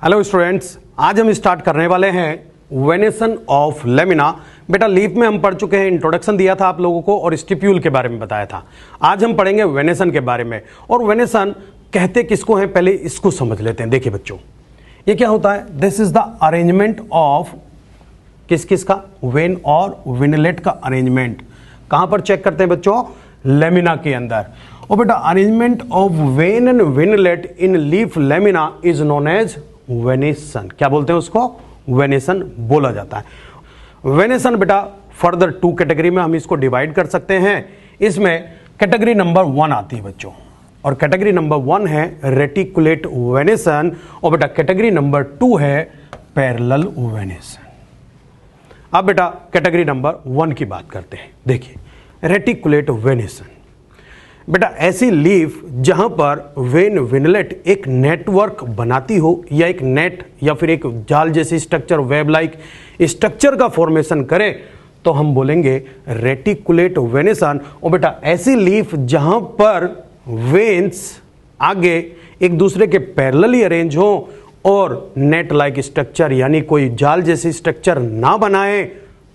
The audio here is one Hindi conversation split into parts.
हेलो स्टूडेंट्स, आज हम स्टार्ट करने वाले हैं वेनेसन ऑफ लेमिना। बेटा लीफ में हम पढ़ चुके हैं, इंट्रोडक्शन दिया था आप लोगों को और स्टिप्यूल के बारे में बताया था। आज हम पढ़ेंगे वेनेसन के बारे में। और वेनेसन कहते किसको हैं, पहले इसको समझ लेते हैं। देखिए बच्चों, ये क्या होता है, this is the arrangement of किस का, वेन और विनलेट का अरेंजमेंट। कहां पर चेक करते हैं बच्चों, लेमिना के अंदर। और बेटा arrangement of vein and veinlet in leaf lamina is known as venation. क्या बोलते हैं उसको, वेनेसन बोला जाता है। वेनेसन बेटा फर्दर टू कैटेगरी में हम इसको डिवाइड कर सकते हैं। इसमें कैटेगरी नंबर 1 आती है बच्चों, और कैटेगरी नंबर 1 है रेटिकुलेट वेनेसन, और बेटा कैटेगरी नंबर 2 है पैरेलल वेनेसन। अब बेटा कैटेगरी नंबर 1 की बात करते हैं। देखिए रेटिकुलेट वेनेसन बेटा ऐसी लीफ जहां पर वेन विनलेट एक नेटवर्क बनाती हो, या एक नेट या फिर एक जाल जैसी स्ट्रक्चर, वेब लाइक स्ट्रक्चर का फॉर्मेशन करे, तो हम बोलेंगे रेटिकुलेट वेनेसन। और बेटा ऐसी लीफ जहां पर वेन्स आगे एक दूसरे के पैरेलली अरेंज हो और नेट लाइक स्ट्रक्चर यानी कोई जाल जैसी स्ट्रक्चर ना बनाए,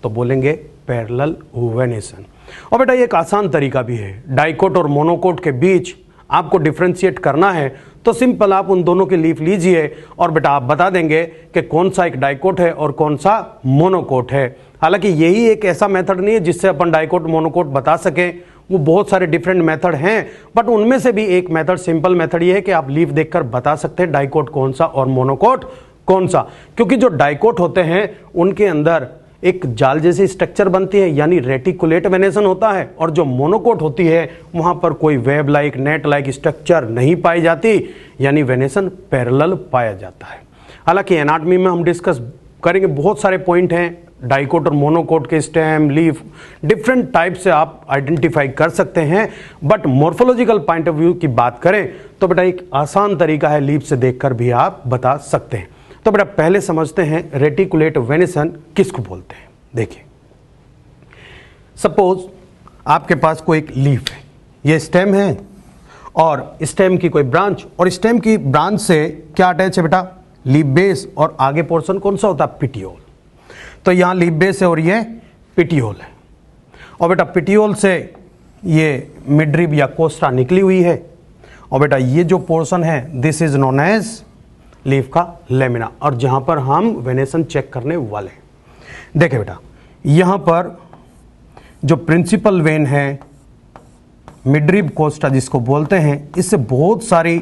तो बोलेंगे पैरेलल वेनेसन। और बेटा ये एक आसान तरीका भी है, डाइकोट और मोनोकोट के बीच आपको डिफ्रेंशिएट करना है तो सिंपल आप उन दोनों की लीफ लीजिए और बेटा आप बता देंगे कि कौन सा एक डाइकोट है और कौन सा मोनोकोट है। हालांकि यही एक ऐसा मेथड नहीं है जिससे अपन डाइकोट मोनोकोट बता सकें, वो बहुत सारे डिफरेंट मेथड हैं, बट उनमें से भी एक मेथड, सिंपल मेथड ये है कि आप लीफ देखकर बता सकते हैं डाइकोट कौन सा और मोनोकोट कौन सा। क्योंकि जो डाइकोट होते हैं उनके अंदर एक जाल जैसी स्ट्रक्चर बनती है यानी रेटिकुलेट वेनेसन होता है, और जो मोनोकोट होती है वहां पर कोई web like net like structure नहीं पाई जाती यानी वेनेसन पैरेलल पाया जाता है। हालांकि एनाटॉमी में हम डिस्कस करेंगे, बहुत सारे पॉइंट हैं डाइकोट और मोनोकोट के, स्टेम लीफ डिफरेंट टाइप से आप आइडेंटिफाई कर सकते हैं, but morphological point of view की बात करें तो बेटा एक आसान तरीका है, लीफ से देखकर भी आप बता सकते हैं। तो बेटा पहले समझते हैं रेटिकुलेट वेनेसन किसको बोलते हैं। देखिए सपोज आपके पास कोई एक लीफ है, ये स्टेम है और स्टेम की कोई ब्रांच, और स्टेम की ब्रांच से क्या अटैच है बेटा, लीफ बेस, और आगे पोर्शन कौन सा होता है, पिटियोल। तो यहां लीफ बेस है और ये पिटियोल है, और बेटा पिटियोल से ये मिडरिब या कोस्टा निकली हुई है, और बेटा ये जो पोर्शन है this is known as leaf का लेमिना, और जहां पर हम वेनेसन चेक करने वाले हैं। देखिए बेटा यहां पर जो प्रिंसिपल वेन है मिडरिब कोस्टा जिसको बोलते हैं, इससे बहुत सारी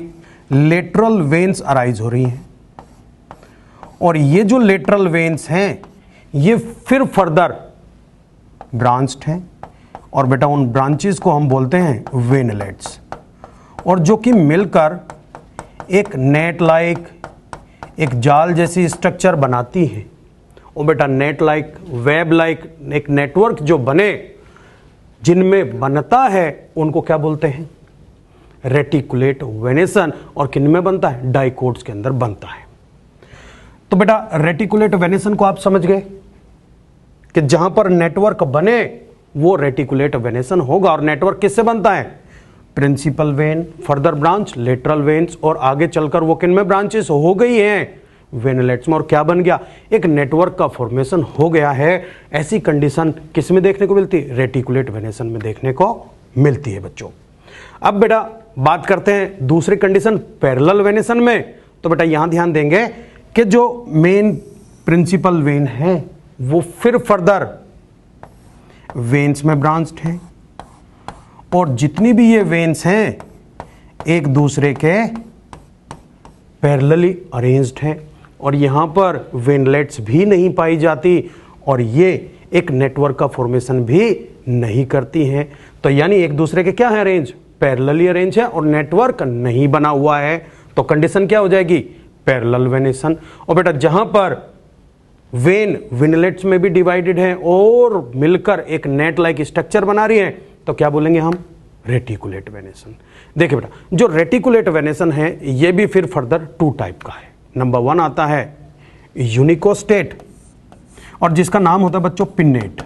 लेटरल वेन्स अराइज हो रही हैं, और ये जो लेटरल वेन्स हैं ये फिर फर्दर ब्रांच्ड हैं, और बेटा उन ब्रांचेस को हम बोलते हैं वेनलेट्स, और जो कि मिलकर एक नेट लाइक एक जाल जैसी स्ट्रक्चर बनाती है। और बेटा नेट लाइक वेब लाइक एक नेटवर्क जो बने, जिनमें बनता है उनको क्या बोलते हैं, रेटिकुलेट वेनेसन। और किन में बनता है, डाइकोट्स के अंदर बनता है। तो बेटा रेटिकुलेट वेनेसन को आप समझ गए कि जहां पर नेटवर्क बने वो रेटिकुलेट वेनेसन होगा। और नेटवर्क किससे बनता है, principal vein, further branch lateral veins, और आगे चलकर वो किन में ब्रांचेस हो गई हैं, वेनलेट्स में। और क्या बन गया, एक नेटवर्क का फॉर्मेशन हो गया है। ऐसी कंडीशन किस में देखने को मिलती है, रेटिकुलेट वेनेसन में देखने को मिलती है बच्चों। अब बेटा बात करते हैं दूसरी कंडीशन पैरेलल वेनेसन में। तो बेटा यहां ध्यान देंगे कि जो मेन प्रिंसिपल वेन है वो फिर फर्दर वेन्स में ब्रांच्ड है, और जितनी भी ये वेन्स हैं एक दूसरे के पैरेलली अरेंज्ड हैं, और यहां पर वेनलेट्स भी नहीं पाई जाती, और ये एक नेटवर्क का फॉर्मेशन भी नहीं करती हैं। तो यानी एक दूसरे के क्या है, अरेंज, पैरेलली अरेंज है, और नेटवर्क नहीं बना हुआ है। तो कंडीशन क्या हो जाएगी, पैरेलल वेनेसन। और बेटा जहां पर वेन विनलेट्स में भी डिवाइडेड है और मिलकर एक नेट लाइक स्ट्रक्चर बना रही है, तो क्या बोलेंगे हम, रेटिकुलेट वेनेसन। देखिए बेटा जो रेटिकुलेट वेनेसन है ये भी फिर फर्दर 2 टाइप का है। नंबर 1 आता है यूनिकोस्टेट, और जिसका नाम होता है बच्चों पिन्नेट।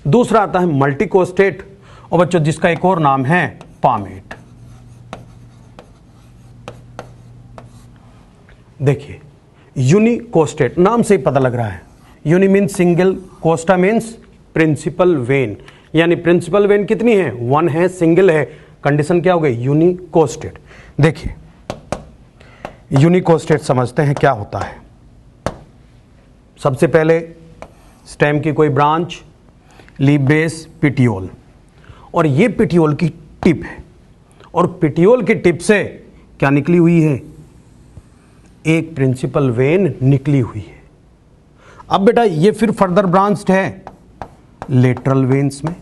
दूसरा आता है मल्टीकोस्टेट, और बच्चों जिसका एक और नाम है पामेट। देखिए यूनिकोस्टेट नाम से ही पता लग रहा है, uni means single, costa means principal vein, यानी प्रिंसिपल वेन कितनी है, 1 है, सिंगल है, कंडीशन क्या हो गई, यूनिकोस्टेट। देखिए यूनिकोस्टेट समझते हैं क्या होता है। सबसे पहले स्टेम की कोई ब्रांच, लीफ बेस, पिटियोल, और ये पिटियोल की टिप है, और पिटियोल की टिप से क्या निकली हुई है, एक प्रिंसिपल वेन निकली हुई है। अब बेटा ये फिर फर्दर ब्रांच्ड है लेटरल वेन्स में,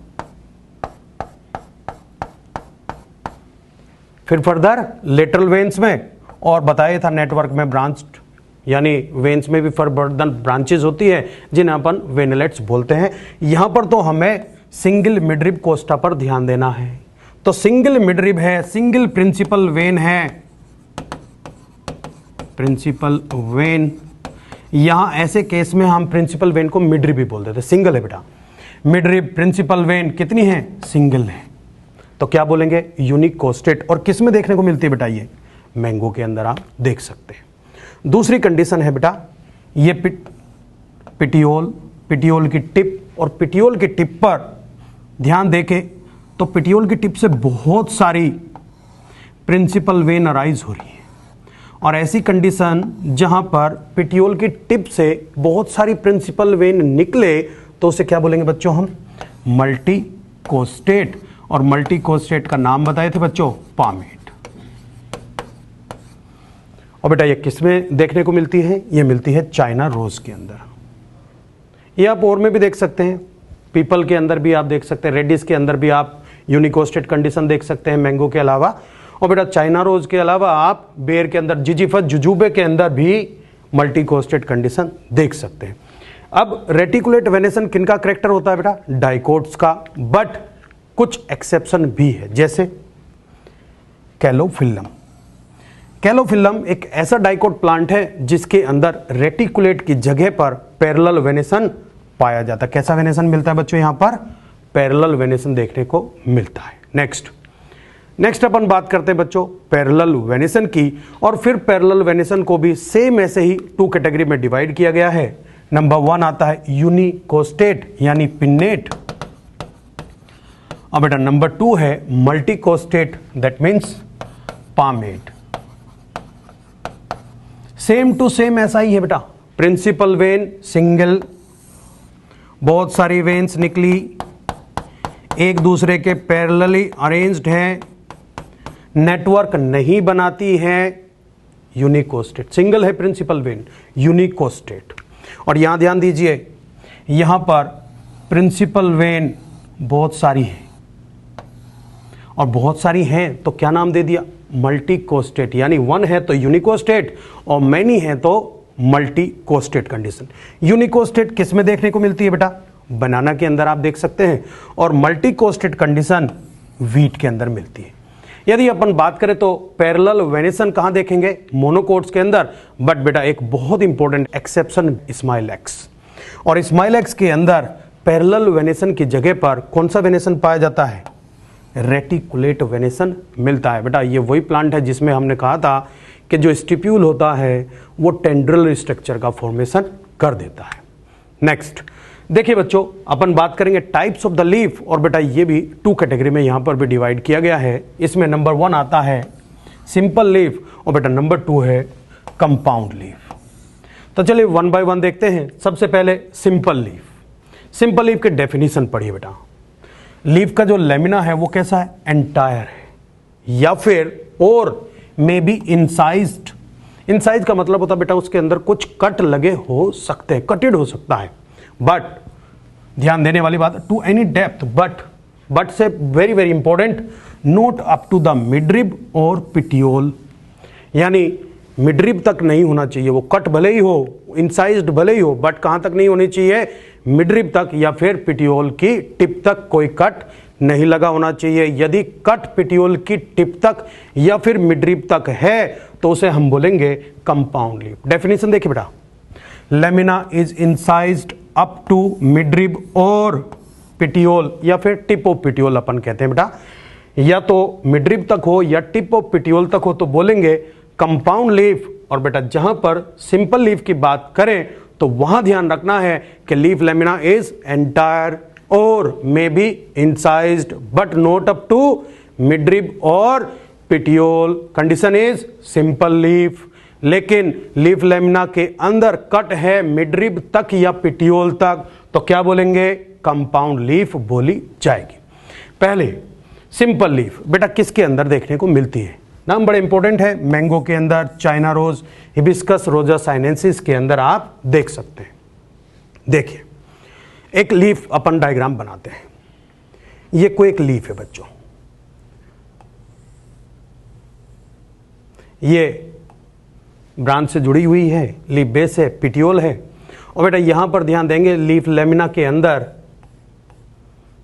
फिर फर्दर लेटरल वेन्स में, और बताया था नेटवर्क में ब्रांच्ड, यानी वेन्स में भी फर्दर ब्रांचेस होती है जिन्हें अपन वेनलेट्स बोलते हैं। यहां पर तो हमें सिंगल मिडरिब कोस्टा पर ध्यान देना है, तो सिंगल मिडरिब है, सिंगल प्रिंसिपल वेन है, प्रिंसिपल वेन। यहां ऐसे केस में हम प्रिंसिपल वेन को मिडरिब भी बोल देते, सिंगल है बेटा, मिडरिब प्रिंसिपल वेन कितनी है, सिंगल है, तो क्या बोलेंगे, यूनिकोस्टेट। और किस में देखने को मिलती है बेटा, ये मैंगो के अंदर आप देख सकते हैं। दूसरी कंडीशन है बेटा, ये पिटियोल, पिटियोल की टिप, और पिटियोल की टिप पर ध्यान देके तो पिटियोल की टिप से बहुत सारी प्रिंसिपल वेन अराइज हो रही है, और ऐसी कंडीशन जहां पर पिटियोल की टिप से बहुत सारी प्रिंसिपल वेन निकले तो उसे क्या बोलेंगे बच्चों, हम मल्टीकोस्टेट। और मल्टीकोस्टेट का नाम बताए थे बच्चों, पामेट। और बेटा ये किसमें देखने को मिलती है, ये मिलती है चाइना रोज के अंदर। ये आप और में भी देख सकते हैं, पीपल के अंदर भी आप देख सकते हैं, रेडिस के अंदर भी आप यूनिकोस्टेट कंडीशन देख सकते हैं मैंगो के अलावा। और बेटा चाइना रोज के अलावा आप बेर के अंदर, जिजीफस जुजुबे के अंदर भी मल्टीकोस्टेट कंडीशन देख सकते हैं। अब रेटिकुलेट वेनेसन किनका करेक्टर होता है बेटा, डाइकोट्स का, बट कुछ एक्सेप्शन भी है, जैसे कैलोफिलम। कैलोफिलम एक ऐसा डाइकोट प्लांट है जिसके अंदर रेटिकुलेट की जगह पर पैरेलल वेनेसन पाया जाता है। कैसा वेनेसन मिलता है बच्चों, यहां पर पैरेलल वेनेसन देखने को मिलता है। नेक्स्ट अपन बात करते हैं बच्चों पैरेलल वेनेसन की, और फिर पैरेलल वेनेसन को भी सेम ऐसे ही 2 कैटेगरी में डिवाइड किया गया है। नंबर 1 आता है यूनिकोस्टेट यानी पिन्नेट, और बेटा नंबर 2 है multicostate, that means palmate. Same to same ऐसा ही है बेटा, प्रिंसिपल वेन सिंगल, बहुत सारी वेन्स निकली, एक दूसरे के पैरेलली अरेंज्ड है, नेटवर्क नहीं बनाती है, यूनिकोस्टेट। सिंगल है प्रिंसिपल वेन, यूनिकोस्टेट। और यहां ध्यान दीजिए, यहां पर प्रिंसिपल वेन बहुत सारी है, और बहुत सारी हैं तो क्या नाम दे दिया, मल्टीकोस्टेट, यानी 1 है तो यूनिकोस्टेट और मैनी है तो मल्टीकोस्टेट कंडीशन। यूनिकोस्टेट किस में देखने को मिलती है बेटा, बनाना के अंदर आप देख सकते हैं, और मल्टीकोस्टेट कंडीशन व्हीट के अंदर मिलती है। यदि अपन बात करें तो पैरेलल वेनेसन कहां देखेंगे, मोनोकोट्स के अंदर, बट बेटा एक बहुत इंपॉर्टेंट एक्सेप्शन स्माइलैक्स, और स्माइलैक्स के अंदर पैरेलल वेनेसन की जगह पर कौन सा वेनेसन पाया जाता है, रेटिकुलेट वेनेसन मिलता है। बेटा ये वही प्लांट है जिसमें हमने कहा था कि जो स्टिप्यूल होता है वो टेंड्रिल स्ट्रक्चर का फॉर्मेशन कर देता है। नेक्स्ट देखिए बच्चों, अपन बात करेंगे टाइप्स ऑफ द लीफ, और बेटा ये भी 2 कैटेगरी में यहां पर भी डिवाइड किया गया है। इसमें नंबर 1 आता है सिंपल लीफ, और बेटा नंबर 2 है कंपाउंड लीफ। तो चलिए 1 बाय 1 देखते हैं। सबसे पहले सिंपल लीफ। सिंपल लीफ की डेफिनेशन पढ़िए बेटा। लीफ का जो लेमिना है वो कैसा है, एंटायर है, या फिर और मे बी इंसाइज्ड। इंसाइज का मतलब होता है बेटा उसके अंदर कुछ कट लगे हो सकते हैं, कटेड हो सकता है, बट ध्यान देने वाली बात, to any depth, but say very very important, note up to the midrib और पिटियोल, यानी मिडरिब तक नहीं होना चाहिए, वो कट भले ही हो, इंसाइज्ड भले ही हो, बट कहां तक नहीं होनी चाहिए, मिडरिब तक या फिर पिटियोल की टिप तक कोई कट नहीं लगा होना चाहिए। यदि कट पिटियोल की टिप तक या फिर मिडरिब तक है तो उसे हम बोलेंगे कंपाउंड लीफ। डेफिनेशन देखिए बेटा, lamina is incised up to midrib और पिटियोल या फिर टिप ऑफ पिटियोल अपन कहते हैं बेटा, या तो मिडरिब तक हो या टिप ऑफ पिटियोल तक हो तो बोलेंगे कंपाउंड लीफ, और बेटा जहां पर सिंपल लीफ की बात करें तो वहां ध्यान रखना है कि लीफ लेमिना इज एंटायर और may be incised but not up to midrib और petiole. Condition is simple leaf, लेकिन लीफ लेमिना के अंदर कट है मिडरिब तक या पिटियोल तक, तो क्या बोलेंगे? कंपाउंड लीफ बोली जाएगी। पहले सिंपल लीफ बेटा किसके अंदर देखने को मिलती है? नाम बड़े इंपॉर्टेंट है, मैंगो के अंदर, चाइना रोज, हिबिस्कस रोजा साइनेंसिस के अंदर आप देख सकते हैं। देखिए एक लीफ अपन डायग्राम बनाते हैं। ये कोई एक लीफ है बच्चों, ये ब्रांच से जुड़ी हुई है, लीफ बेस है, पिटियोल है, और बेटा यहां पर ध्यान देंगे लीफ लेमिना के अंदर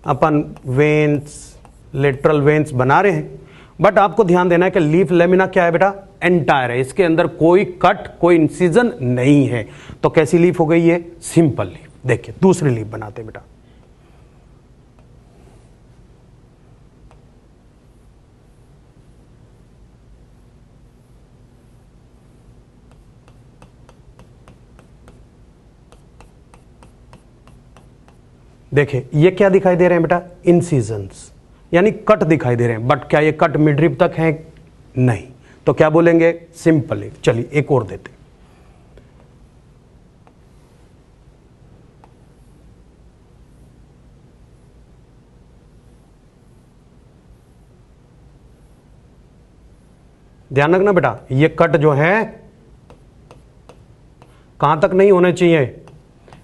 अपन वेन्स, लेटरल वेन्स बना रहे हैं, बट आपको ध्यान देना है कि लीफ लेमिना क्या है बेटा? एंटायर है, इसके अंदर कोई कट, कोई इंसिजन नहीं है। तो कैसी लीफ हो गई है? Simple leaf. देखिए दूसरी लीफ बनाते बेटा। देखिए ये क्या दिखाई दे रहे हैं बेटा? इंसिजन्स, यानी कट दिखाई दे रहे हैं, बट क्या ये कट मिडरिब तक है? नहीं। तो क्या बोलेंगे? Simple leaf. चलिए एक और देते। ध्यान रखना बेटा, ये कट जो है कहां तक नहीं होने चाहिए?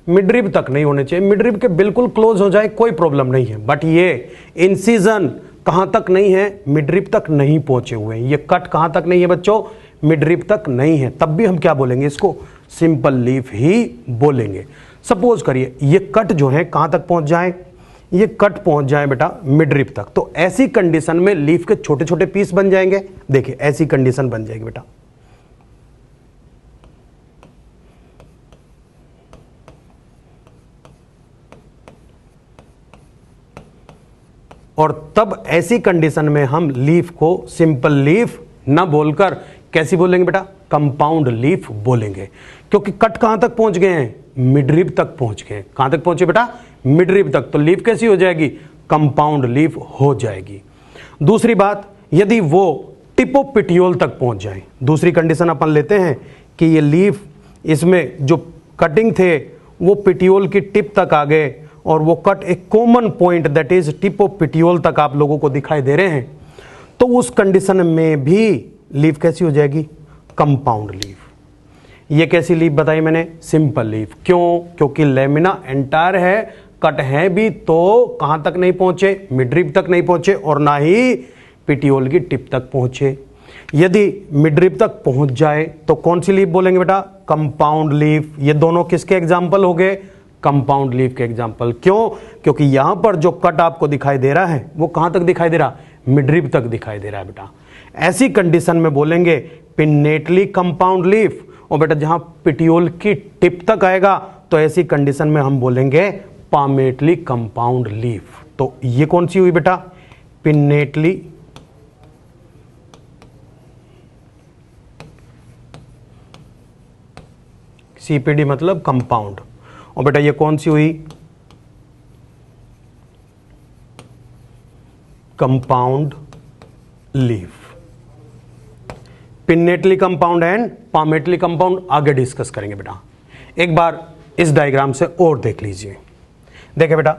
मिडरिब तक नहीं होने चाहिए। मिडरिब के बिल्कुल क्लोज हो जाए कोई प्रॉब्लम नहीं है, बट ये इंसिजन कहां तक नहीं है? मिडरिब तक नहीं पहुंचे हुए हैं। ये कट कहां तक नहीं है बच्चों? मिडरिब तक नहीं है, तब भी हम क्या बोलेंगे? इसको सिंपल लीफ ही बोलेंगे। सपोज करिए ये कट जो है कहां तक पहुंच जाए? ये कट पहुंच जाए बेटा मिडरिब तक, तो ऐसी कंडीशन में लीफ के छोटे छोटे पीस बन जाएंगे। देखिए ऐसी कंडीशन बन जाएगी बेटा। और तब ऐसी कंडीशन में हम लीफ को सिंपल लीफ ना बोलकर कैसी बोलेंगे बेटा? कंपाउंड लीफ बोलेंगे, क्योंकि कट कहां तक पहुंच गए हैं? मिडरिब तक पहुंच गए। कहां तक पहुंचे बेटा? मिडरिब तक। तो लीफ कैसी हो जाएगी? कंपाउंड लीफ हो जाएगी। दूसरी बात, यदि वो टिप ऑफ पिटियोल तक पहुंच जाए, दूसरी कंडीशन अपन लेते हैं कि ये लीफ, इसमें जो कटिंग थे वो पिटियोल की टिप तक आ गए और वो कट एक common point that is tip of petiole तक आप लोगों को दिखाई दे रहे हैं, तो उस कंडीशन में भी लीफ कैसी हो जाएगी? Compound leaf. ये कैसी लीफ बताई मैंने? Simple leaf. क्यों? क्योंकि लेमिना एंटायर है, कट है भी तो कहां तक नहीं पहुंचे? मिडरिब तक नहीं पहुंचे और ना ही पिटियोल की टिप तक पहुंचे। यदि मिडरिब तक पहुंच जाए तो कौन सी लीफ बोलेंगे बेटा? Compound leaf. ये दोनों किसके एग्जाम्पल हो गए? कंपाउंड लीफ के एग्जाम्पल। क्यों? क्योंकि यहां पर जो कट आपको दिखाई दे रहा है वो कहां तक दिखाई दे रहा? मिडरिब तक दिखाई दे रहा है बेटा। ऐसी कंडीशन में बोलेंगे पिन्नेटली कंपाउंड लीफ, और बेटा जहां पिटियोल की टिप तक आएगा तो ऐसी कंडीशन में हम बोलेंगे पामेटली कंपाउंड लीफ। तो ये कौन सी हुई बेटा? पिन्नेटली सीपीडी मतलब कंपाउंड, और बेटा ये कौन सी हुई? Compound leaf. Pinnately compound and palmately compound आगे डिस्कस करेंगे बेटा। एक बार इस डायग्राम से और देख लीजिए। देखिए बेटा,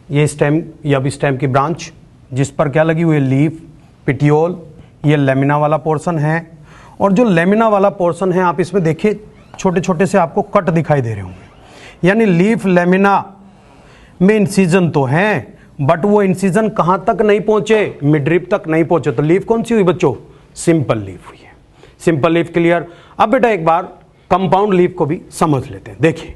ये स्टेम या भी स्टेम की ब्रांच जिस पर क्या लगी हुई है? लीफ, पिटियोल, ये लेमिना वाला पोर्शन है, और जो लेमिना वाला पोर्शन है आप इसमें देखिए छोटे छोटे से आपको कट दिखाई दे रहे होंगे, यानी लीफ लेमिना में इंसिजन तो है, बट वो इंसिजन कहां तक नहीं पहुंचे? मिडरिब तक नहीं पहुंचे। तो लीफ कौन सी हुई बच्चों? सिंपल लीफ हुई है। Simple leaf clear. अब बेटा एक बार कंपाउंड लीफ को भी समझ लेते हैं। देखिए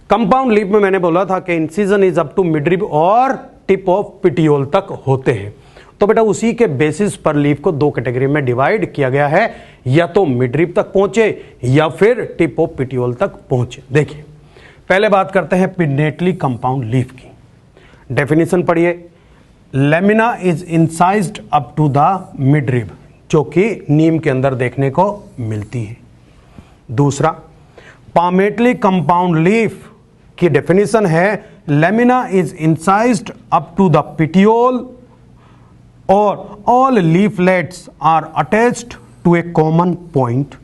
कंपाउंड लीफ में मैंने बोला था कि incision is up to midrib और टिप ऑफ पिटियोल तक होते हैं, तो बेटा उसी के बेसिस पर लीफ को दो कैटेगरी में डिवाइड किया गया है, या तो मिडरिब तक पहुंचे या फिर टिप ऑफ पिटियोल तक पहुंचे। देखिए पहले बात करते हैं पिन्नेटली कंपाउंड लीफ की। डेफिनेशन पढ़िए। Lamina is incised up to the midrib. जो कि नीम के अंदर देखने को मिलती है। दूसरा, पामेटली कंपाउंड लीफ की डेफिनेशन है lamina is incised up to the petiole और all leaflets are attached to a common point.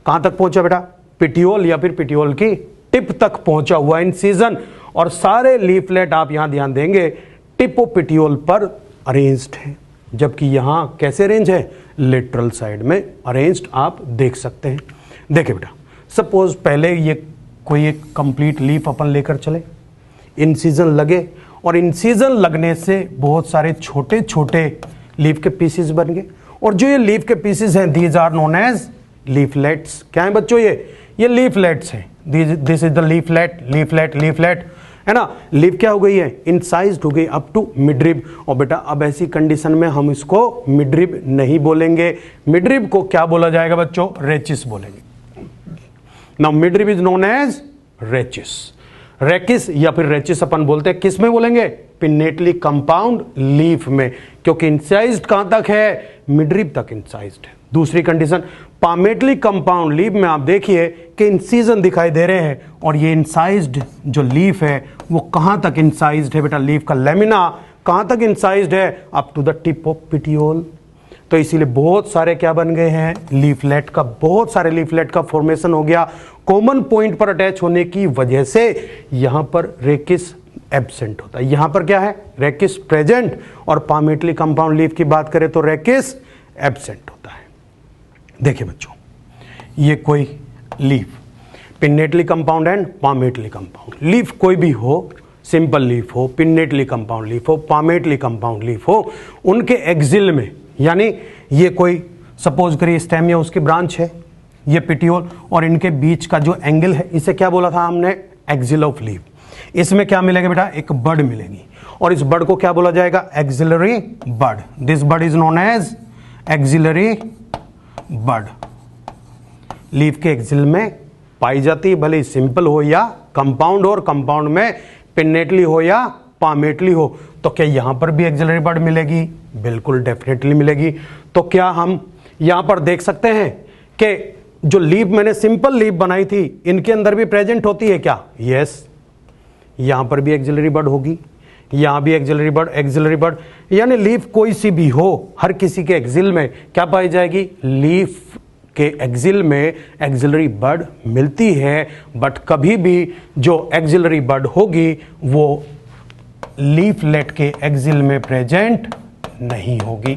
कहां तक पहुंचा बेटा? पिटियोल या फिर पिटियोल की टिप तक पहुंचा हुआ इंसिजन, और सारे लीफलेट आप यहां ध्यान देंगे टिप ऑफ पिटियोल पर अरेंज्ड है, जबकि यहां कैसे अरेंज है? लेटरल साइड में अरेंज्ड आप देख सकते हैं। देखिए बेटा, सपोज पहले ये कोई एक कंप्लीट लीफ अपन लेकर चले, इंसिजन लगे और इंसिजन लगने से बहुत सारे छोटे छोटे लीफ के पीसेस बन गए, और जो ये लीफ के पीसेस हैं these are known as leaflets. क्या है बच्चों? ये लीफलेट्स हैं। This is the leaflet, leaflet, leaflet, है ना। लीफ क्या हो गई है? इंसाइज्ड हो गई अप टू मिडरिब। और बेटा अब ऐसी कंडीशन में हम इसको मिडरिब नहीं बोलेंगे, मिडरिब को क्या बोला जाएगा बच्चों? रेचिस बोलेंगे। Now midrib is known as rachis. Rachis या फिर रेचिस अपन बोलते हैं, किस में बोलेंगे? पिन्नेटली कंपाउंड लीफ में, क्योंकि इंसाइज्ड कहां तक है? मिडरिब तक इंसाइज्ड है। दूसरी कंडीशन, पामेटली कंपाउंड लीफ में आप देखिए कि इंसिजन दिखाई दे रहे हैं, और ये इंसाइज्ड जो लीफ है वो कहां तक इंसाइज्ड है बेटा? लीफ का लेमिना कहां तक इंसाइज्ड है? Up to the tip of petiole. तो इसीलिए बहुत सारे क्या बन गए हैं? लीफलेट का, बहुत सारे लीफलेट का फॉर्मेशन हो गया कॉमन पॉइंट पर अटैच होने की वजह से। यहां पर रेकिस एब्सेंट होता है, यहां पर क्या है? रेकिस प्रेजेंट, और पामेटली कंपाउंड लीफ की बात करें तो रेकिस एब्सेंट होता है। देखिए बच्चों, ये कोई leaf, pinnately compound and palmately compound leaf कोई भी हो, सिंपल लीफ हो, पिन्नेटली कंपाउंड लीफ हो, पामेटली कंपाउंड लीफ हो, उनके एक्सिल में, यानी ये कोई सपोज करिए स्टेम या उसकी ब्रांच है, ये पिटियोल, और इनके बीच का जो एंगल है इसे क्या बोला था हमने? Axil of leaf. इसमें क्या मिलेगा बेटा? एक बड मिलेगी, और इस बड को क्या बोला जाएगा? Axillary bud. This bud is known as axillary bud. Leaf के एक्सिल में पाई जाती है, भले सिंपल हो या कंपाउंड हो, और कंपाउंड में पिन्नेटली हो या पामेटली हो। तो क्या यहां पर भी एक्सिलरी बड मिलेगी? बिल्कुल डेफिनेटली मिलेगी। तो क्या हम यहां पर देख सकते हैं कि जो लीफ मैंने सिंपल लीफ बनाई थी इनके अंदर भी प्रेजेंट होती है क्या? यस, यहां पर भी एक्सिलरी बड होगी, यहां भी एक्सिलरी बड, एक्सिलरी बड, यानी लीफ कोई सी भी हो, हर किसी के एक्सिल में क्या पाई जाएगी? लीफ के एक्सिल में एक्सिलरी बड मिलती है, बट कभी भी जो एक्सिलरी बड होगी वो लीफलेट के एक्सिल में प्रेजेंट नहीं होगी।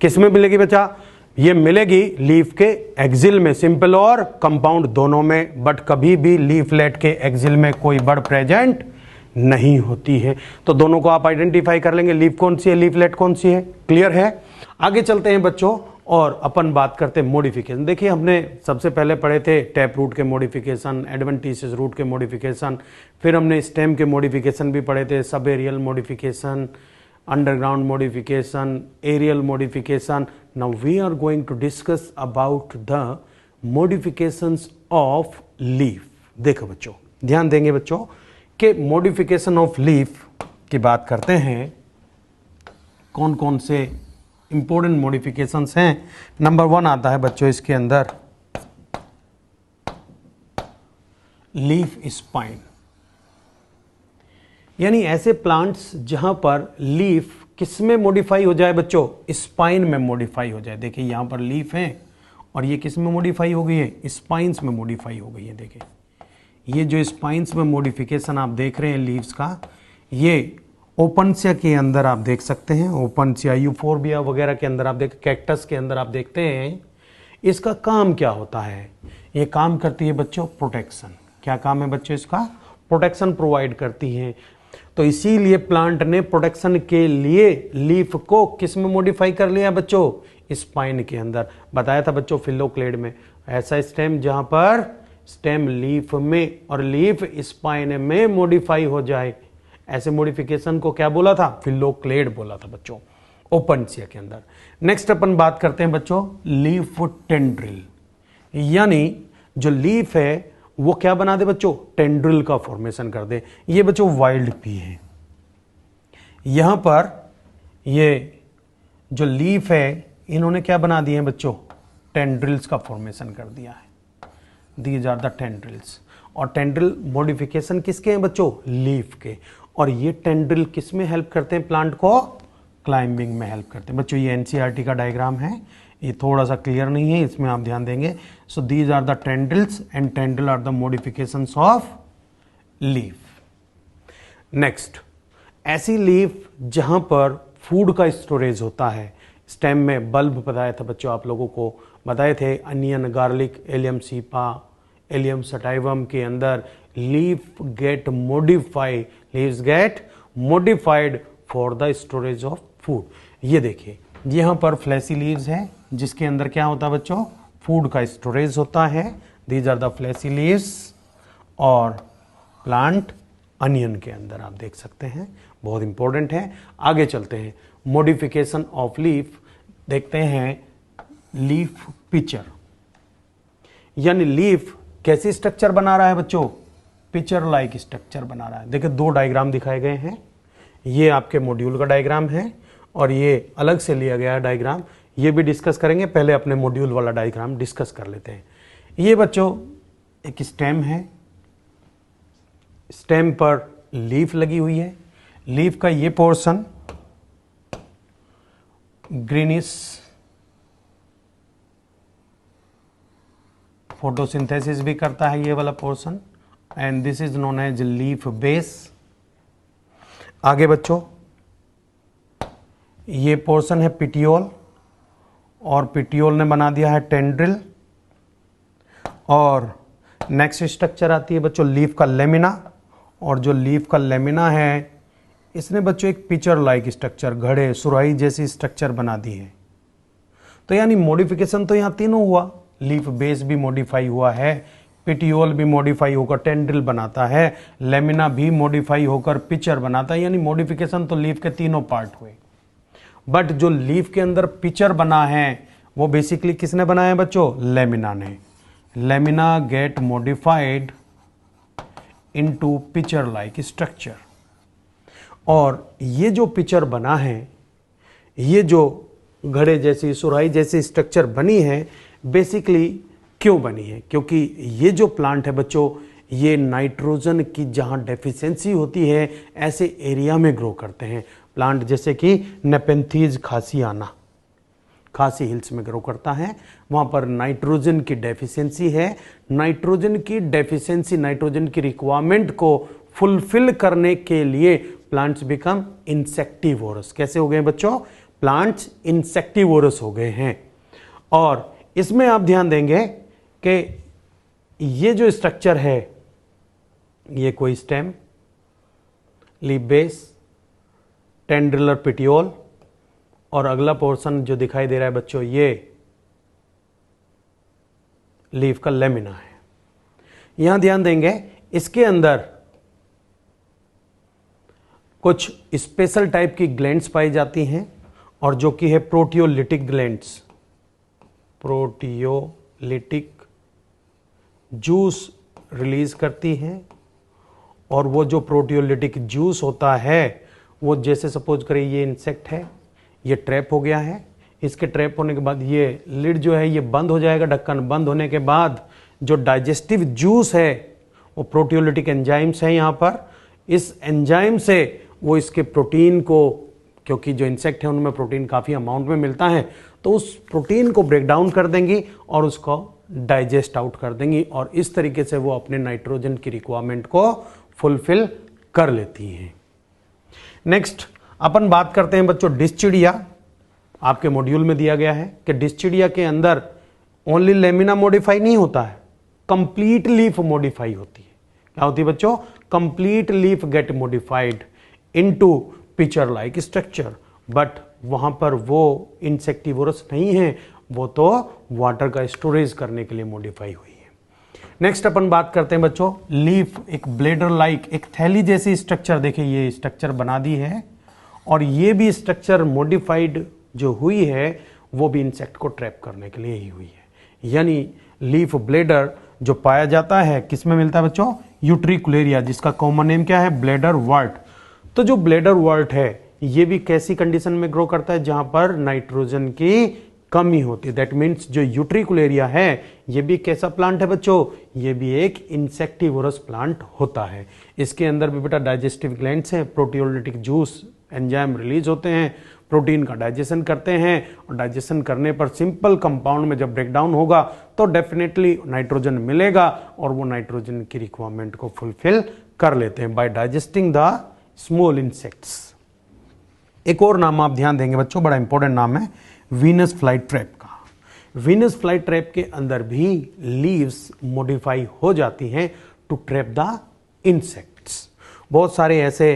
किस में मिलेगी बच्चा? ये मिलेगी लीफ के एक्सिल में, सिंपल और कंपाउंड दोनों में, बट कभी भी लीफलेट के एक्सिल में कोई बड प्रेजेंट नहीं होती है। तो दोनों को आप आइडेंटिफाई कर लेंगे, लीफ कौन सी है, लीफलेट कौन सी है। क्लियर है? आगे चलते हैं बच्चों और अपन बात करते हैं मॉडिफिकेशन। देखिए हमने सबसे पहले पढ़े थे टैप रूट के मॉडिफिकेशन, एडवेंटिशियस रूट के मॉडिफिकेशन, फिर हमने स्टेम के मॉडिफिकेशन भी पढ़े थे, सब aerial modification, underground modification, aerial modification. Now we are going to discuss about the modifications of leaf. देखो बच्चों, ध्यान देंगे बच्चों कि मॉडिफिकेशन ऑफ लीफ की बात करते हैं, कौन कौन से इंपॉर्टेंट मॉडिफिकेशंस हैं। नंबर 1 आता है बच्चों इसके अंदर लीफ स्पाइन, यानी ऐसे प्लांट्स जहां पर लीफ किस में मॉडिफाई हो जाए बच्चों? स्पाइन में मॉडिफाई हो जाए। देखिए यहां पर लीफ है और ये किस में मॉडिफाई हो गई है? स्पाइंस में मॉडिफाई हो गई है। देखिए ये जो स्पाइंस में मॉडिफिकेशन आप देख रहे हैं लीव्स का, ये ओपनसिया के अंदर आप देख सकते हैं, ओपनसिया, यूफोर्बिया वगैरह के अंदर आप देख, कैक्टस के अंदर आप देखते हैं। इसका काम क्या होता है? ये काम करती है बच्चों प्रोटेक्शन। क्या काम है बच्चों इसका? प्रोटेक्शन प्रोवाइड करती है। तो इसीलिए प्लांट ने प्रोटेक्शन के लिए लीफ को किस में मॉडिफाई कर लिया बच्चों? स्पाइन के अंदर। बताया था बच्चों फिलोक्लेड में ऐसा स्टेम जहां पर स्टेम लीफ में और लीफ स्पाइन में मॉडिफाई हो जाए, ऐसे मॉडिफिकेशन को क्या बोला था? फिलोक्लेड बोला था बच्चों, ओपनसिया के अंदर। नेक्स्ट अपन बात करते हैं बच्चों लीफ टेंड्रिल, यानी जो लीफ है वो क्या बना दे बच्चों? टेंड्रिल का फॉर्मेशन कर दे। ये बच्चों वाइल्ड पी है। यहां पर ये जो लीफ है इन्होंने क्या बना दिए हैं बच्चों, टेंड्रिल्स का फॉर्मेशन कर दिया है। These are the tendrils. और टेंड्रिल मॉडिफिकेशन किसके हैं बच्चों, लीफ के। और ये टेंड्रिल किस में हेल्प करते हैं, प्लांट को क्लाइंबिंग में हेल्प करते हैं। बच्चों ये एनसीईआरटी का डायग्राम है, ये थोड़ा सा क्लियर नहीं है, इसमें आप ध्यान देंगे। So these are the tendrils and tendril are the modifications of leaf. Next, ऐसी लीफ जहां पर फूड का स्टोरेज होता है। स्टेम में बल्ब बताया था बच्चों, आप लोगों को बताए थे, onion, garlic, allium cepa, allium sativum के अंदर leaf gate modified, leaves gate modified for the storage of food. ये देखिए यहां पर फ्लैसी लीव्स हैं जिसके अंदर क्या होता है बच्चों, फूड का स्टोरेज होता है। These are the fleshy leaves. और प्लांट अनियन के अंदर आप देख सकते हैं, बहुत इंपॉर्टेंट है। आगे चलते हैं, मॉडिफिकेशन ऑफ लीफ देखते हैं। लीफ पिक्चर, यानी लीफ कैसी स्ट्रक्चर बना रहा है बच्चों, पिक्चर लाइक स्ट्रक्चर बना रहा है। देखिए दो डायग्राम दिखाए गए हैं, ये आपके मॉड्यूल का डायग्राम है और ये अलग से लिया गया है डायग्राम, ये भी डिस्कस करेंगे। पहले अपने मॉड्यूल वाला डायग्राम डिस्कस कर लेते हैं। ये बच्चों एक स्टेम है, स्टेम पर लीफ लगी हुई है। लीफ का ये पोर्शन ग्रीनिश, फोटोसिंथेसिस भी करता है ये वाला portion, and this is known as leaf base. आगे बच्चों ये पोर्शन है पिटियोल, और पिटियोल ने बना दिया है टेंड्रिल। और नेक्स्ट स्ट्रक्चर आती है बच्चों लीफ का लेमिना, और जो लीफ का लेमिना है इसने बच्चों एक पिक्चर लाइक स्ट्रक्चर, घड़े, सुराही जैसी स्ट्रक्चर बना दी है। तो यानी मॉडिफिकेशन तो यहां तीनों हुआ, लीफ बेस भी मॉडिफाई हुआ है, पिटियोल भी मॉडिफाई होकर टेंड्रिल बनाता है, लेमिना भी मॉडिफाई होकर पिक्चर बनाता है। यानी मॉडिफिकेशन तो लीफ के तीनों पार्ट हुए। बट जो लीफ के अंदर पिक्चर बना है वो बेसिकली किसने बनाया है बच्चों, लेमिना ने। Lamina gate modified into picture like structure. और ये जो पिक्चर बना है, ये जो घड़े जैसी, सुराही जैसी स्ट्रक्चर बनी है, बेसिकली क्यों बनी है, क्योंकि ये जो प्लांट है बच्चों, ये नाइट्रोजन की जहां डेफिशिएंसी होती है ऐसे एरिया में ग्रो करते हैं। प्लांट जैसे कि नेपेंथीज खासियाना, खासी हिल्स में ग्रो करता है, वहां पर नाइट्रोजन की डेफिशिएंसी है। नाइट्रोजन की डेफिशिएंसी, नाइट्रोजन की रिक्वायरमेंट को फुलफिल करने के लिए प्लांट्स बिकम इंसेक्टिवोरस। कैसे हो गए बच्चों, प्लांट्स इंसेक्टिवोरस हो गए हैं। और इसमें आप ध्यान देंगे कि ये जो स्ट्रक्चर है, ये कोई स्टेम, लीफ बेस, टेंड्रिलर पिटियोल, और अगला पोर्शन जो दिखाई दे रहा है बच्चों, ये लीफ का लेमिना है। यहां ध्यान देंगे इसके अंदर कुछ स्पेशल टाइप की ग्लैंड्स पाई जाती हैं, और जो कि है proteolytic glands. Proteolytic juice release करती हैं, और वो जो प्रोटियोलिटिक जूस होता है वो, जैसे सपोज करें ये इंसेक्ट है, ये ट्रैप हो गया है, इसके ट्रैप होने के बाद ये लिड जो है ये बंद हो जाएगा। ढक्कन बंद होने के बाद जो डाइजेस्टिव जूस है वो प्रोटियोलिटिक एंजाइम्स हैं यहाँ पर, इस एंजाइम से वो इसके प्रोटीन को, क्योंकि जो इंसेक्ट है उनमें प्रोटीन काफ़ी अमाउंट में मिलता है, तो उस प्रोटीन को ब्रेक डाउन कर देंगी और उसको डाइजेस्ट आउट कर देंगी, और इस तरीके से वो अपने नाइट्रोजन की रिक्वायरमेंट को फुलफिल कर लेती हैं। नेक्स्ट अपन बात करते हैं बच्चों डिस्चिडिया। आपके मॉड्यूल में दिया गया है कि डिस्चिडिया के अंदर ओनली लेमिना मॉडिफाई नहीं होता है, कंप्लीट लीफ मॉडिफाई होती है। क्या होती है बच्चों, complete leaf gate modified into picture like structure. But वहां पर वो इंसेक्टिवोरस नहीं है, वो तो वाटर का स्टोरेज करने के लिए मॉडिफाई हुई है। नेक्स्ट अपन बात करते हैं बच्चों लीफ, एक ब्लेडर लाइक, एक थैली जैसी स्ट्रक्चर, देखिए ये स्ट्रक्चर बना दी है, और ये भी स्ट्रक्चर मॉडिफाइड जो हुई है वो भी इंसेक्ट को ट्रैप करने के लिए ही हुई है। यानी लीफ ब्लेडर जो पाया जाता है किस में मिलता है बच्चों, यूट्रिकुलेरिया, जिसका कॉमन नेम क्या है, ब्लेडर वर्ट। तो जो ब्लेडर वर्ट है ये भी कैसी कंडीशन में ग्रो करता है, जहां पर नाइट्रोजन की कम ही होती है। दैट मीन्स जो यूट्रिकुलेरिया है ये भी कैसा प्लांट है बच्चों, ये भी एक इंसेक्टिवोरस प्लांट होता है। इसके अंदर भी बेटा डाइजेस्टिव ग्लैंड्स हैं, प्रोटियोलिटिक जूस एंजाइम रिलीज होते हैं, प्रोटीन का डाइजेशन करते हैं, और डाइजेशन करने पर सिंपल कंपाउंड में जब ब्रेकडाउन होगा तो डेफिनेटली नाइट्रोजन मिलेगा और वो नाइट्रोजन की रिक्वायरमेंट को फुलफिल कर लेते हैं by digesting the small insects. एक और नाम आप ध्यान देंगे बच्चों, बड़ा इंपॉर्टेंट नाम है वीनस फ्लाई ट्रैप का। वीनस फ्लाई ट्रैप के अंदर भी लीव्स मॉडिफाई हो जाती हैं टू ट्रैप द इंसेक्ट्स। बहुत सारे ऐसे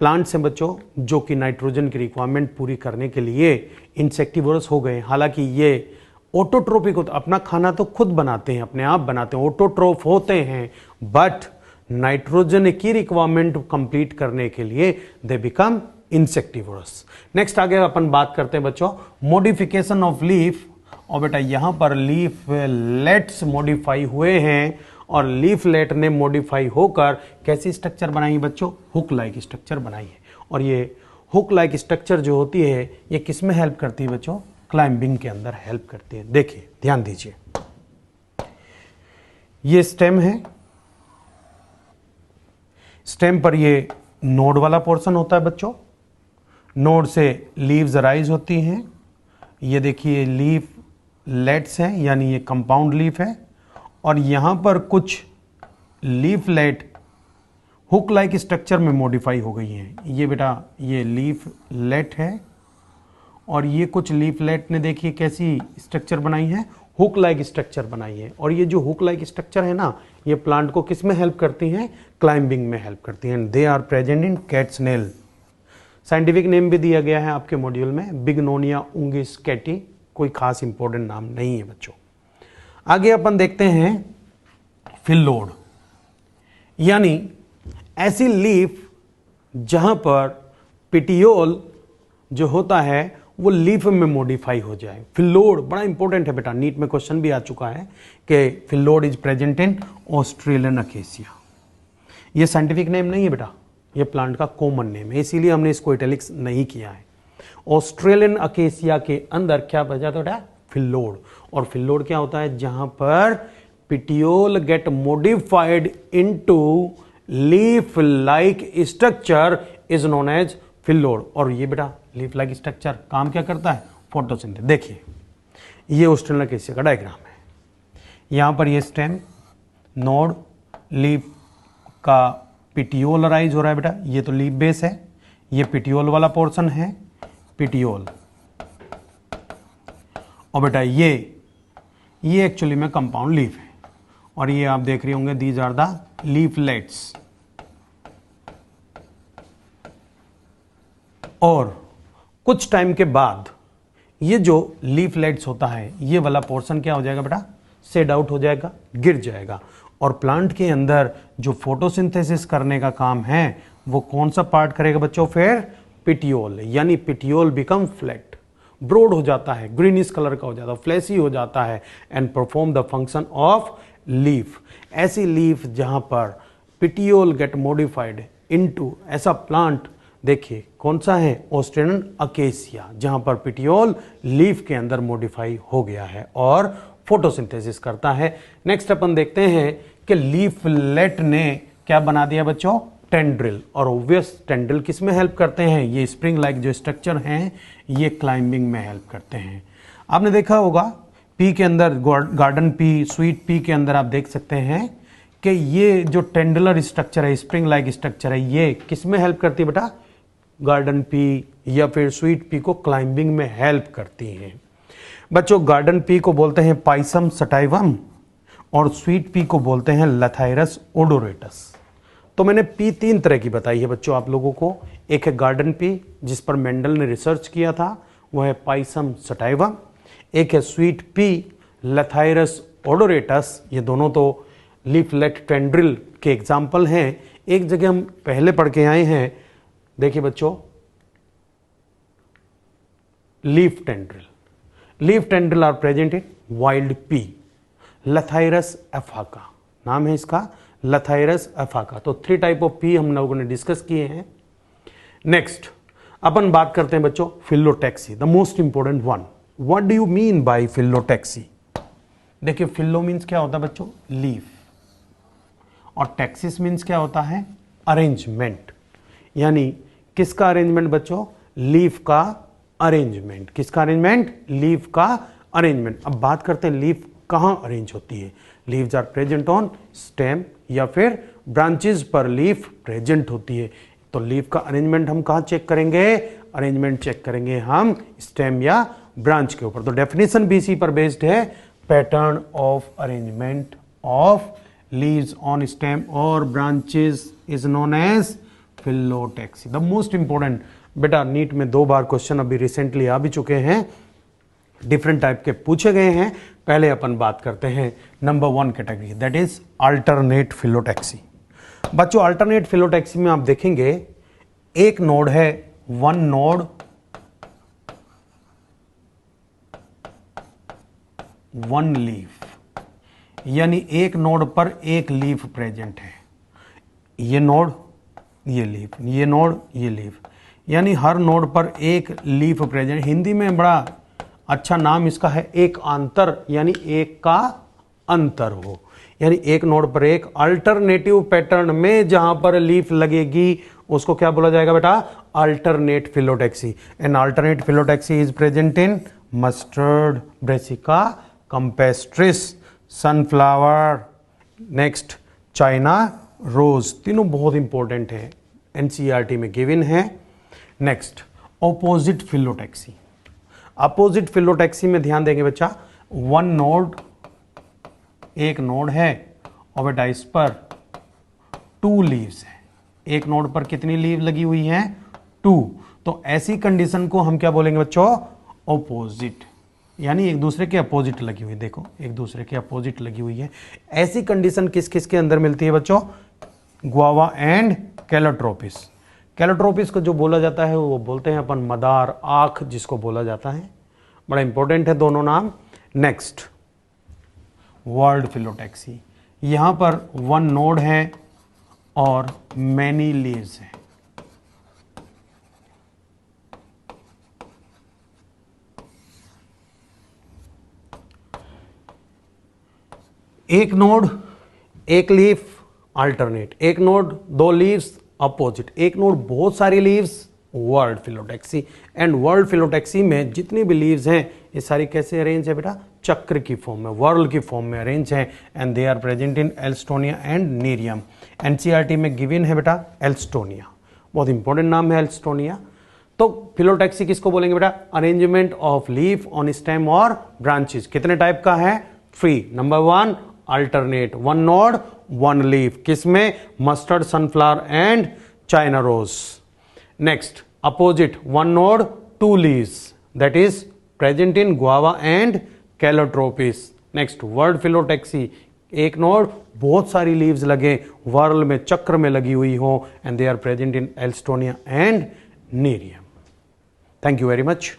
प्लांट्स हैं बच्चों जो कि नाइट्रोजन की रिक्वायरमेंट पूरी करने के लिए इंसेक्टिवोरस हो गए। हालांकि ये ऑटोट्रोपिक होते, अपना खाना तो खुद बनाते हैं, अपने आप बनाते हैं, ऑटोट्रोफ होते हैं, बट नाइट्रोजन की रिक्वायरमेंट कंप्लीट करने के लिए दे बिकम इंसेक्टिवोरस। नेक्स्ट आगे अपन बात करते हैं बच्चों मॉडिफिकेशन ऑफ लीफ। और बेटा यहां पर लीफ लेट्स मॉडिफाई हुए हैं और लीफ लेट ने मॉडिफाई होकर कैसी स्ट्रक्चर बनाई बच्चों, हुक लाइक स्ट्रक्चर बनाई है। और ये हुक लाइक स्ट्रक्चर जो होती है ये किस में हेल्प करती है बच्चों, क्लाइंबिंग के अंदर हेल्प करती है। देखिए ध्यान दीजिए, ये स्टेम है, स्टेम पर ये नोड वाला पोर्शन होता है बच्चों, नोड से लीव्स अराइज होती हैं। ये देखिए लीफ लेट्स हैं, यानी ये कंपाउंड लीफ है, और यहां पर कुछ leaflet hook like structure में मॉडिफाई हो गई हैं। ये बेटा ये लीफ लेट है और ये कुछ लीफ लेट ने देखिए कैसी स्ट्रक्चर बनाई है, हुक लाइक स्ट्रक्चर बनाई है। और ये जो हुक लाइक स्ट्रक्चर है ना, ये प्लांट को किस में हेल्प करती हैं, क्लाइंबिंग में हेल्प करती हैं। They are present in cat's nail. Scientific name भी दिया गया है आपके मॉड्यूल में, बिगनोनिया उंगिस कैटी, कोई खास इंपॉर्टेंट नाम नहीं है बच्चों। आगे अपन देखते हैं फिल्लोड, यानी ऐसी लीफ जहां पर पिटियोल जो होता है वो लीफ में मॉडिफाई हो जाए। फिल्लोड बड़ा इंपॉर्टेंट है बेटा, नीट में क्वेश्चन भी आ चुका है कि फिल्लोड is present in Australian acacia. ये साइंटिफिक नेम नहीं है बेटा, ये प्लांट का कॉमन नेम है, इसीलिए हमने इसको इटैलिक्स नहीं किया है। ऑस्ट्रेलियन अकेसिया के अंदर क्या बचा बेटा, फिल्लोड। और फिल्लोड क्या होता है, जहां पर petiole get modified into leaf like structure is known as phyllode. और ये बेटा लीफ लाइक स्ट्रक्चर काम क्या करता है, फोटोसिंथेसिस। देखिए ये ऑस्ट्रेलियन अकेसिया का डायग्राम है, यहां पर ये स्टेम, नोड, लीफ का पिटियोल अराइज हो रहा है बेटा, ये तो लीफ बेस है, ये पिटियोल वाला पोर्शन है, पिटियोल। और बेटा ये एक्चुअली में कंपाउंड लीफ है, और ये आप देख रहे होंगे दीज आर द लीफलेट्स। और कुछ टाइम के बाद ये जो लीफलेट्स होता है ये वाला पोर्शन क्या हो जाएगा बेटा, शेड आउट हो जाएगा, गिर जाएगा। और प्लांट के अंदर जो फोटोसिंथेसिस करने का काम है वो कौन सा पार्ट करेगा बच्चों, फिर पिटियोल। यानी पिटियोल बिकम फ्लैट, ब्रॉड हो जाता है, ग्रीनिश कलर का हो जाता है, फ्लैशी हो जाता है, and perform the function of leaf. ऐसी लीफ जहां पर पिटियोल गेट मॉडिफाइड इनटू, ऐसा प्लांट देखिए कौन सा है, ऑस्ट्रेलियन अकेसिया, जहां पर पिटियोल लीफ के अंदर मॉडिफाई हो गया है और फोटोसिंथेसिस करता है। नेक्स्ट अपन देखते हैं कि लीफलेट ने क्या बना दिया बच्चों, टेंड्रिल। और ऑब्वियस टेंड्रिल किस में हेल्प करते हैं, ये स्प्रिंग लाइक जो स्ट्रक्चर हैं ये क्लाइंबिंग में हेल्प करते हैं। आपने देखा होगा पी के अंदर, गार्डन पी, स्वीट पी के अंदर आप देख सकते हैं कि ये जो टेंडुलर स्ट्रक्चर है, स्प्रिंग लाइक स्ट्रक्चर है, ये किस में हेल्प करती है बेटा, गार्डन पी या फिर स्वीट पी को क्लाइंबिंग में हेल्प करती हैं। बच्चों गार्डन पी को बोलते हैं पाइसम सटाइवम और स्वीट पी को बोलते हैं लथाइरस ओडोरेटस। तो मैंने पी 3 तरह की बताई है बच्चों आप लोगों को। एक है गार्डन पी जिस पर मेंडल ने रिसर्च किया था, वो है पाइसम सटाइवम। एक है स्वीट पी लथाइरस ओडोरेटस, ये दोनों तो लीफलेट टेंड्रिल के एग्जाम्पल हैं। एक जगह हम पहले पढ़ के आए हैं, देखिए बच्चों, leaf tendril. Leaf tendril are present in wild pea, Lathyrus aphaca नाम है इसका, लथाइरस एफाका। तो 3 टाइप ऑफ पी हम लोगों ने डिस्कस किए हैं। नेक्स्ट अपन बात करते हैं बच्चों phyllotaxy, the most important one. What do you mean by phyllotaxy? देखिए फिलो मीन्स क्या होता है बच्चों? लीफ, और टैक्सिस मीन्स क्या होता है? अरेंजमेंट। यानी किसका अरेंजमेंट बच्चों? लीफ का अरेंजमेंट। किसका अरेंजमेंट? लीफ का अरेंजमेंट। अब बात करते हैं लीफ कहां अरेंज होती है। Leaves are present on stem या फिर ब्रांचेस पर लीफ प्रेजेंट होती है। तो लीफ का अरेंजमेंट हम कहां चेक करेंगे? अरेंजमेंट चेक करेंगे हम स्टेम या ब्रांच के ऊपर। तो डेफिनेशन भी इसी पर बेस्ड है, pattern of arrangement of leaves on stem और branches is known as phyllotaxy. The most important, बेटा नीट में 2 बार क्वेश्चन अभी रिसेंटली आ भी चुके हैं, डिफरेंट टाइप के पूछे गए हैं। पहले अपन बात करते हैं number 1 category, that is alternate phyllotaxy. बच्चों अल्टरनेट फिलोटैक्सी में आप देखेंगे एक नोड है, 1 नोड 1 लीफ, यानी एक नोड पर एक लीफ प्रेजेंट है। ये नोड, ये लीफ, ये नोड, ये लीफ, यानी हर नोड पर एक लीफ प्रेजेंट। हिंदी में बड़ा अच्छा नाम इसका है एक आंतर, यानी एक का अंतर हो। यानी एक नोड पर एक अल्टरनेटिव पैटर्न में जहां पर लीफ लगेगी उसको क्या बोला जाएगा बेटा? Alternate phyllotaxy. An alternate phyllotaxy is present in mustard, Brassica campestris, sunflower, next China rose. तीनों बहुत इंपॉर्टेंट है, एनसीईआरटी में गिवन है। Next opposite phyllotaxy. Opposite phyllotaxy में ध्यान देंगे बच्चा, 1 नोड, एक नोड है और बेटा इस पर 2 लीव्स है। एक नोड पर कितनी लीव लगी हुई है? 2। तो ऐसी कंडीशन को हम क्या बोलेंगे बच्चों? ऑपोजिट, यानी एक दूसरे के अपोजिट लगी हुई। देखो एक दूसरे के अपोजिट लगी हुई है। ऐसी कंडीशन किस किस के अंदर मिलती है बच्चों? Guava and Calotropis. कैलोट्रोपिस को जो बोला जाता है वो बोलते हैं अपन मदार, आंख जिसको बोला जाता है। बड़ा इंपॉर्टेंट है दोनों नाम। नेक्स्ट वर्ल्ड फिलोटैक्सी, यहां पर 1 नोड है और मैनी लीव्स है। एक नोड, एक लीफ अल्टरनेट, एक नोड 2 लीव्स अपोजिट, एक नोड बहुत सारी leaves world phyllotaxy. And world phyllotaxy में जितनी भी लीव्स हैं ये सारी कैसे अरेंज है बेटा? चक्र की फॉर्म में, वर्ल्ड की फॉर्म में अरेंज है। And they are present in Alstonia and Nerium. NCERT में गिवन है बेटा एल्स्टोनिया, बहुत इंपॉर्टेंट नाम है एल्स्टोनिया। तो फिलोटैक्सी किसको बोलेंगे बेटा? Arrangement of leaf on stem और ब्रांचेस। कितने टाइप का है? 3। नंबर 1 अल्टरनेट, 1 नोड 1 लीफ, किसमें? Mustard, sunflower and China rose. Next opposite, 1 node 2 leaves, that is present in guava and calotropis. Next whorl phyllotaxy, एक नोड बहुत सारी लीव्स लगे, वर्ल्ड में चक्र में लगी हुई हो, and they are present in Alstonia and Nerium. Thank you very much.